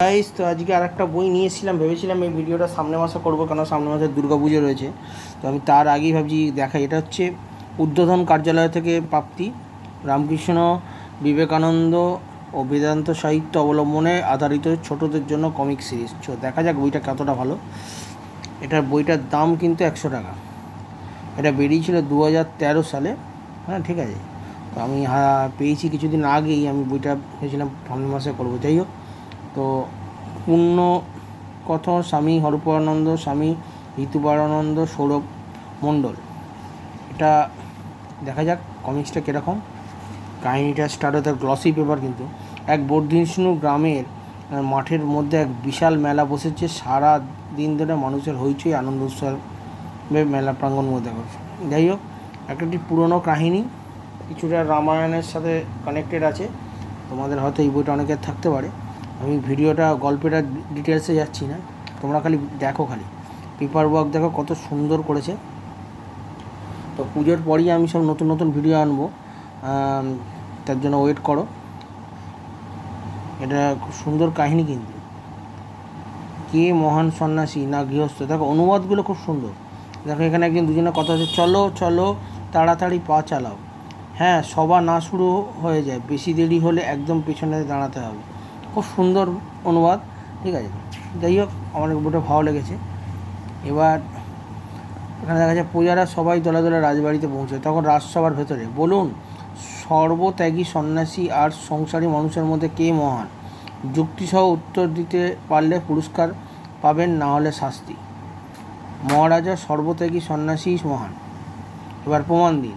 Guys, তো আজকে আর একটা বই নিয়েছিলাম, ভেবেছিলাম এই ভিডিওটা সামনে মাসে করবো, কেন সামনে মাসে দুর্গাপুজো রয়েছে। তো আমি তার আগেই ভাবছি দেখাই। এটা হচ্ছে উদ্বোধন কার্যালয় থেকে প্রাপ্তি, রামকৃষ্ণ বিবেকানন্দ ও বেদান্ত সাহিত্য অবলম্বনে আধারিত ছোটদের জন্য কমিক সিরিজ। দেখা যাক বইটা কতটা ভালো। এটার বইটার দাম কিন্তু 100 টাকা। এটা বেরিয়েছিল 2013 সালে। হ্যাঁ, ঠিক আছে। তো আমি পেয়েছি কিছুদিন আগেই। আমি বইটা ভেবেছিলাম সামনের মাসে করবো। যাই হোক, তো পূর্ণ কথন স্বামী হরূপানন্দ, স্বামী ঋতুপরানন্দ, সৌরভ মণ্ডল। এটা দেখা যাক কমিক্সটা কীরকম। কাহিনিটা স্টার্ট হতে গ্লসি পেপার। কিন্তু এক বর্ধিষ্ণু গ্রামের মাঠের মধ্যে এক বিশাল মেলা বসেছে। সারা দিন ধরে মানুষের হইচই, আনন্দ উৎসবে মেলা প্রাঙ্গণ মধ্যে করছে। যাই হোক, একটি পুরনো কাহিনী, কিছুটা রামায়ণের সাথে কানেক্টেড আছে। তোমাদের হয়তো এই বইটা অনেকের থাকতে পারে। আমি ভিডিওটা গল্পের ডিটেলসে যাচ্ছি না, তোমরা খালি দেখো, খালি পেপার ওয়ার্ক দেখো কত সুন্দর করেছে। তো পুজোর পরই আমি সব নতুন নতুন ভিডিও আনবো, তার জন্য ওয়েট করো। এটা খুব সুন্দর কাহিনী। কিন্তু কে মহান সন্ন্যাসী না গৃহস্থ, দেখো অনুবাদগুলো খুব সুন্দর। দেখো এখানে একদিন দুজনের কথা হচ্ছে, চলো চলো তাড়াতাড়ি পা চালাও। হ্যাঁ, সভা না শুরু হয়ে যায়, বেশি দেরি হলে একদম পেছনে দাঁড়াতে হবে। খুব সুন্দর অনুবাদ, ঠিক আছে। যাই হোক, আমার বইটা ভালো লেগেছে। এবার এখানে দেখা যায় প্রজারা সবাই দলে দলে রাজবাড়িতে পৌঁছায়। তখন রাজসভার ভেতরে, বলুন সর্বত্যাগী সন্ন্যাসী আর সংসারী মানুষের মধ্যে কে মহান? যুক্তিসহ উত্তর দিতে পারলে পুরস্কার পাবেন, না হলে শাস্তি। মহারাজা, সর্বত্যাগী সন্ন্যাসী মহান। এবার প্রমাণ দিন।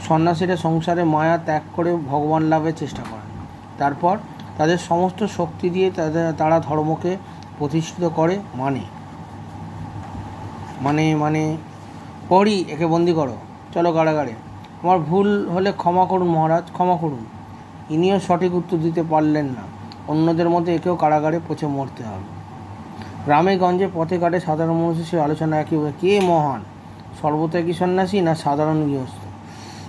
সন্ন্যাসীরা সংসারে মায়া ত্যাগ করে ভগবান লাভের চেষ্টা করেন। তারপর তাদের সমস্ত শক্তি দিয়ে তারা ধর্মকে প্রতিষ্ঠিত করে। মানে পড়ি, একে বন্দি করো, চলো কারাগারে। আমার ভুল হলে ক্ষমা করুন মহারাজ, ক্ষমা করুন। ইনিও সঠিক উত্তর দিতে পারলেন না। অন্যদের মধ্যে একেও কারাগারে পচে মরতে হবে। গ্রামে গঞ্জে পথে ঘাটে সাধারণ মানুষের সে আলোচনা একই, কে মহান, সর্বত্যাগী সন্ন্যাসী না সাধারণ গৃহস্থ?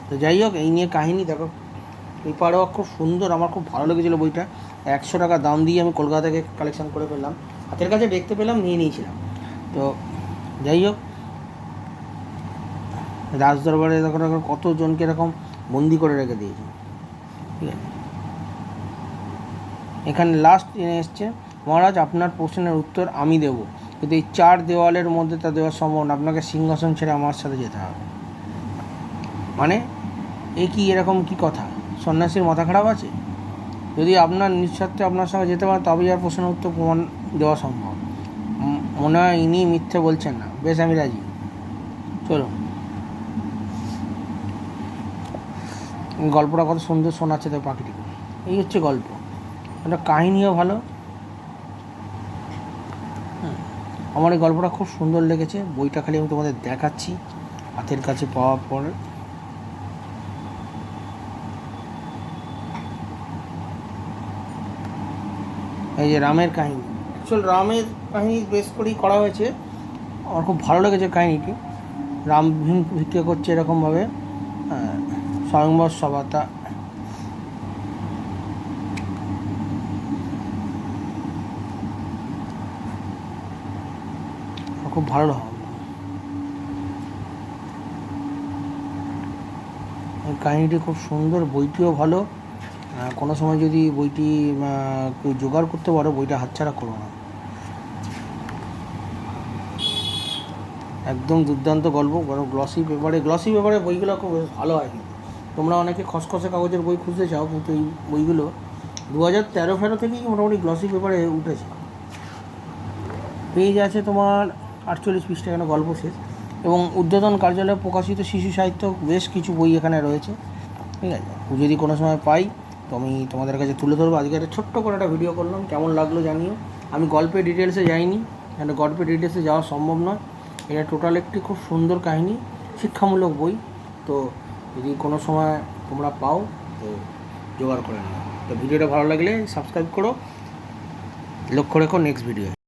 তো যাই হোক, এই নিয়ে কাহিনী। দেখো পেপারও খুব সুন্দর, আমার খুব ভালো লেগেছিলো বইটা। 100 টাকা দাম দিয়ে আমি কলকাতা থেকে কালেকশন করে পেলাম, হাতের কাছে দেখতে পেলাম, নিয়ে নিয়েছিলাম। তো যাই হোক, রাজদরবারে দেখো কতজনকে এরকম বন্দি করে রেখে দিয়েছে, ঠিক আছে। এখানে লাস্ট এসছে, মহারাজ আপনার প্রশ্নের উত্তর আমি দেব, কিন্তু এই 4 দেওয়ালের মধ্যে তা দেওয়া সম্ভব না। আপনাকে সিংহাসন ছেড়ে আমার সাথে যেতে হবে। মানে কি এরকম কি কথা? সন্ন্যাসীর মাথা খারাপ আছে? যদি আপনার নিঃস্বার্থে আপনার সঙ্গে যেতে পারেন, তবেই আর প্রশ্নের উত্তর প্রমাণ দেওয়া সম্ভব। মনে হয় ইনি মিথ্যে বলছেন না। বেশ, আমি রাজি, চলো। গল্পটা কত সুন্দর শোনাচ্ছে তো পাখিটি। এই হচ্ছে গল্প। একটা কাহিনিও ভালো। আমার এই গল্পটা খুব সুন্দর লেগেছে। বইটা খালি আমি তোমাদের দেখাচ্ছি হাতের কাছে পাওয়ার পরে। এই যে রামের কাহিনী, অ্যাকচুয়াল রামের কাহিনী বেস করেই করা হয়েছে। আমার খুব ভালো লেগেছে কাহিনিটি। রাম ভিক্ষা করছে এরকমভাবে, স্বয়ংবর সভাটা। খুব ভালো হবে কাহিনিটি, খুব সুন্দর। বইটিও ভালো। কোনো সময় যদি বইটি কেউ জোগাড় করতে পারো, বইটা হাতছাড়া করো না। একদম দুর্দান্ত গল্প। গ্লসি পেপারে বইগুলো খুব ভালো হয়। কিন্তু তোমরা অনেকে খসখসে কাগজের বই খুঁজতে চাও, কিন্তু এই বইগুলো 2013-14 থেকেই মোটামুটি গ্লসি পেপারে উঠেছে। পেজ আছে তোমার 48 পৃষ্ঠা, এখানে গল্প শেষ। এবং উদ্বোধন কার্যালয়ে প্রকাশিত শিশু সাহিত্য বেশ কিছু বই এখানে রয়েছে, ঠিক আছে। যদি কোনো সময় পাই তো আমি তোমাদের কাছে তুলে ধরবো। আজকে একটা ছোট্ট করে একটা ভিডিও করলাম, কেমন লাগলো জানিও। আমি গল্পের ডিটেলসে যাইনি, এখানে গল্পের ডিটেলসে যাওয়া সম্ভব নয়। এটা টোটাল একটি খুব সুন্দর কাহিনী, শিক্ষামূলক বই। তো যদি কোনো সময় তোমরা পাও তো জোগাড় করে নাও। তো ভিডিওটা ভালো লাগলে সাবস্ক্রাইব করো, লক্ষ্য রেখো নেক্সট ভিডিও।